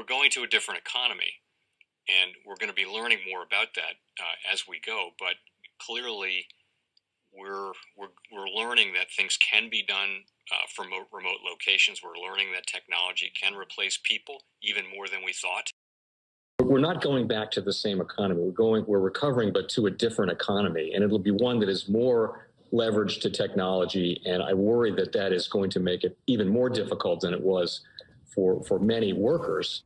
we're going to a different economy, and we're going to be learning more about that as we go. But clearly, we're learning that things can be done from remote locations. We're learning that technology can replace people even more than we thought. We're not going back to the same economy. We're recovering, but to a different economy, and it'll be one that is more leveraged to technology. And I worry that that is going to make it even more difficult than it was for many workers.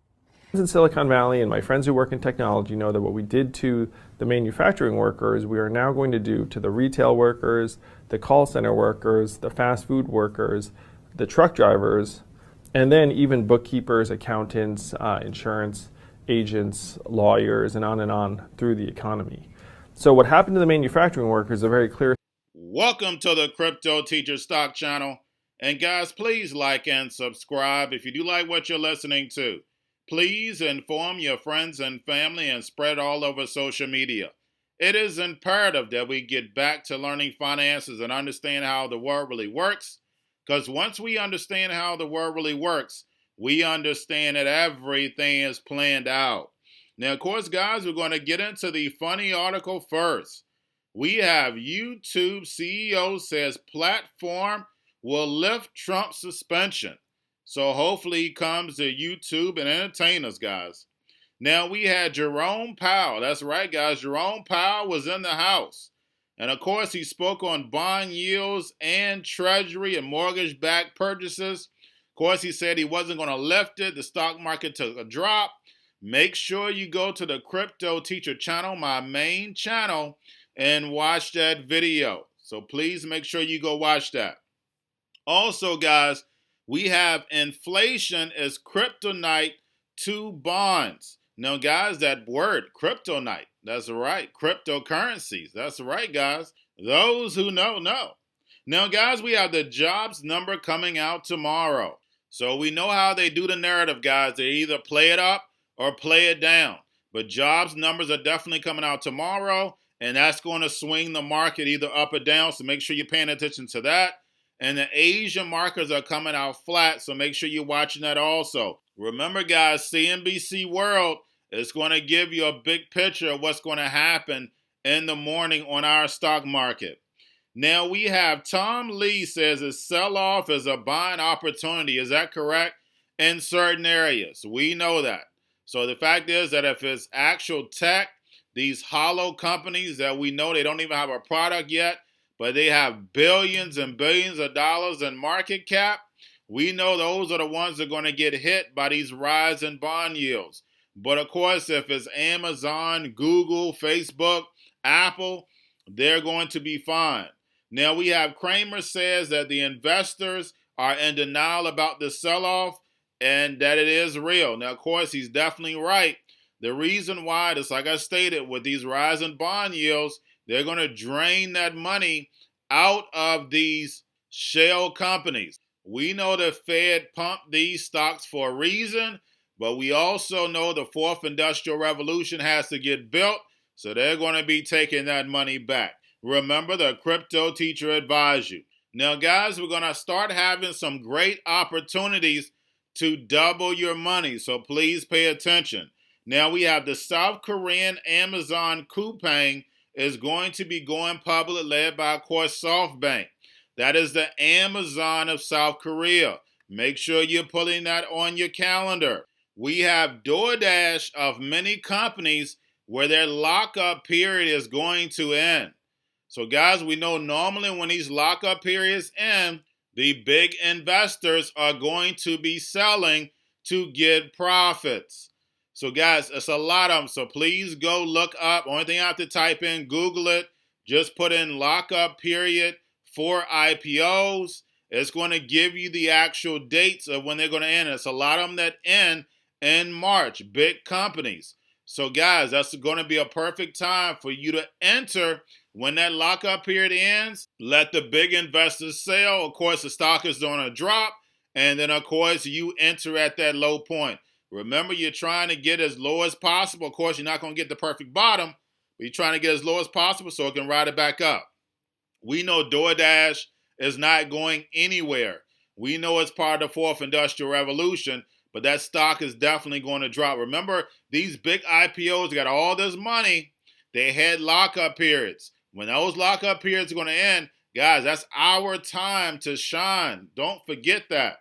In Silicon Valley, and my friends who work in technology know that what we did to the manufacturing workers, we are now going to do to the retail workers, the call center workers, the fast food workers, the truck drivers, and then even bookkeepers, accountants, insurance agents, lawyers, and on through the economy. So what happened to the manufacturing workers are very clear. Welcome to the Crypto Teacher Stock Channel. And guys, please like and subscribe if you do like what you're listening to. Please inform your friends and family and spread all over social media. It is imperative that we get back to learning finances and understand how the world really works. Because once we understand how the world really works, we understand that everything is planned out. Now, of course, guys, we're going to get into the funny article first. We have YouTube CEO says platform will lift Trump suspension. So hopefully he comes to YouTube and entertain us, guys. Now, we had Jerome Powell. That's right, guys. Jerome Powell was in the House. And, of course, he spoke on bond yields and Treasury and mortgage-backed purchases. Of course, he said he wasn't going to lift it. The stock market took a drop. Make sure you go to the Crypto Teacher channel, my main channel, and watch that video. So please make sure you go watch that. Also, guys, we have inflation as kryptonite to bonds. Now, guys, that word, kryptonite, that's right. Cryptocurrencies, that's right, guys. Those who know. Now, guys, we have the jobs number coming out tomorrow. So we know how they do the narrative, guys. They either play it up or play it down. But jobs numbers are definitely coming out tomorrow, and that's going to swing the market either up or down. So make sure you're paying attention to that. And the Asian markets are coming out flat, so make sure you're watching that also. Remember, guys, CNBC World is going to give you a big picture of what's going to happen in the morning on our stock market. Now, we have Tom Lee says a sell-off is a buying opportunity. Is that correct? In certain areas. We know that. So the fact is that if it's actual tech, these hollow companies that we know they don't even have a product yet, but they have billions and billions of dollars in market cap, we know those are the ones that are going to get hit by these rising bond yields. But of course, if it's Amazon, Google, Facebook, Apple, they're going to be fine. Now, we have Kramer says that the investors are in denial about the sell-off and that it is real. Now, of course, he's definitely right. The reason why, just like I stated, with these rising bond yields, they're going to drain that money out of these shell companies. We know the Fed pumped these stocks for a reason, but we also know the fourth industrial revolution has to get built, so they're going to be taking that money back. Remember, the Crypto Teacher advised you. Now, guys, we're going to start having some great opportunities to double your money, so please pay attention. Now, we have the South Korean Amazon Coupang is going to be going public, led by, of course, SoftBank. That is the Amazon of South Korea. Make sure you're putting that on your calendar. We have DoorDash of many companies where their lockup period is going to end. So, guys, we know normally when these lockup periods end, the big investors are going to be selling to get profits. So, guys, it's a lot of them. So, please go look up. Only thing I have to type in, Google it. Just put in lockup period for IPOs. It's going to give you the actual dates of when they're going to end. It's a lot of them that end in March, big companies. So, guys, that's going to be a perfect time for you to enter when that lockup period ends. Let the big investors sell. Of course, the stock is going to drop. And then, of course, you enter at that low point. Remember, you're trying to get as low as possible. Of course, you're not going to get the perfect bottom, but you're trying to get as low as possible so it can ride it back up. We know DoorDash is not going anywhere. We know it's part of the fourth industrial revolution, but that stock is definitely going to drop. Remember, these big IPOs got all this money. They had lockup periods. When those lockup periods are going to end, guys, that's our time to shine. Don't forget that.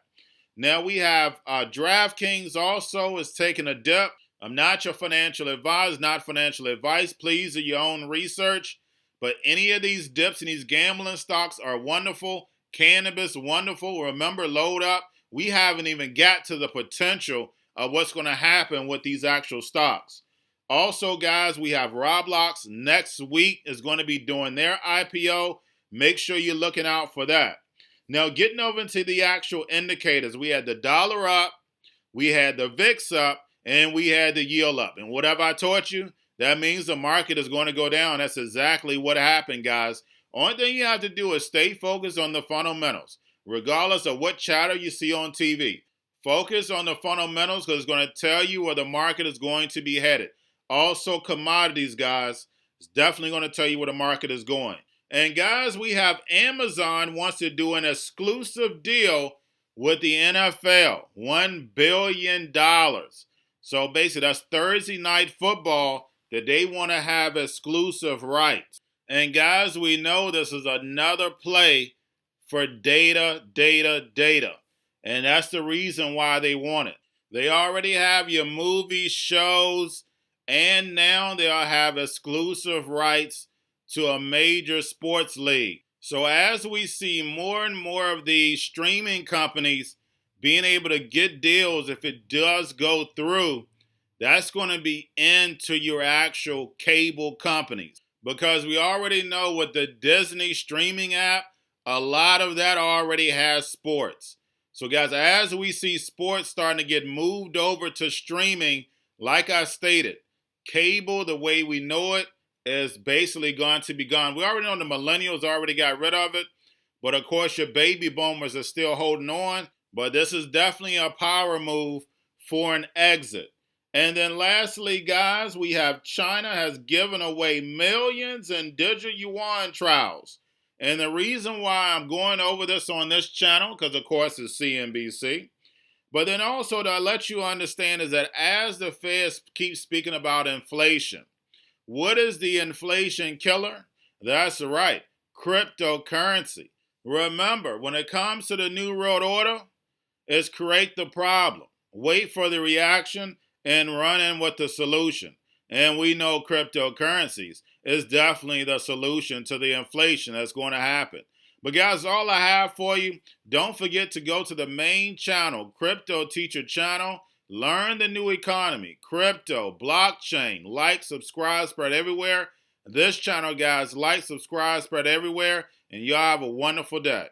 Now we have DraftKings also is taking a dip. I'm not your financial advisor, not financial advice. Please do your own research. But any of these dips in these gambling stocks are wonderful. Cannabis, wonderful. Remember, load up. We haven't even got to the potential of what's going to happen with these actual stocks. Also, guys, we have ROBLOX next week is going to be doing their IPO. Make sure you're looking out for that. Now, getting over into the actual indicators, we had the dollar up, we had the VIX up, and we had the yield up. And whatever I taught you, that means the market is going to go down. That's exactly what happened, guys. Only thing you have to do is stay focused on the fundamentals, regardless of what chatter you see on TV. Focus on the fundamentals because it's going to tell you where the market is going to be headed. Also, commodities, guys, it's definitely going to tell you where the market is going. And guys, we have Amazon wants to do an exclusive deal with the NFL, $1 billion. So basically, that's Thursday night football that they want to have exclusive rights. And guys, we know this is another play for data. And that's the reason why they want it. They already have your movies, shows, and now they'll have exclusive rights to a major sports league. So as we see more and more of these streaming companies being able to get deals, if it does go through, that's going to be into your actual cable companies. Because we already know with the Disney streaming app, a lot of that already has sports. So guys, as we see sports starting to get moved over to streaming, like I stated, cable, the way we know it, is basically going to be gone. We already know the millennials already got rid of it, but of course your baby boomers are still holding on. But this is definitely a power move for an exit. And then lastly, guys, we have China has given away millions in digital yuan trials. And the reason why I'm going over this on this channel, because of course it's CNBC, but then also to let you understand is that as the Fed keeps speaking about inflation, what is the inflation killer? That's right, cryptocurrency. Remember, when it comes to the New World Order, it's create the problem, wait for the reaction, and run in with the solution. And we know cryptocurrencies is definitely the solution to the inflation that's going to happen. But guys, all I have for you, don't forget to go to the main channel, Crypto Teacher channel. Learn the new economy, crypto, blockchain, like, subscribe, spread everywhere. This channel, guys, like, subscribe, spread everywhere, and y'all have a wonderful day.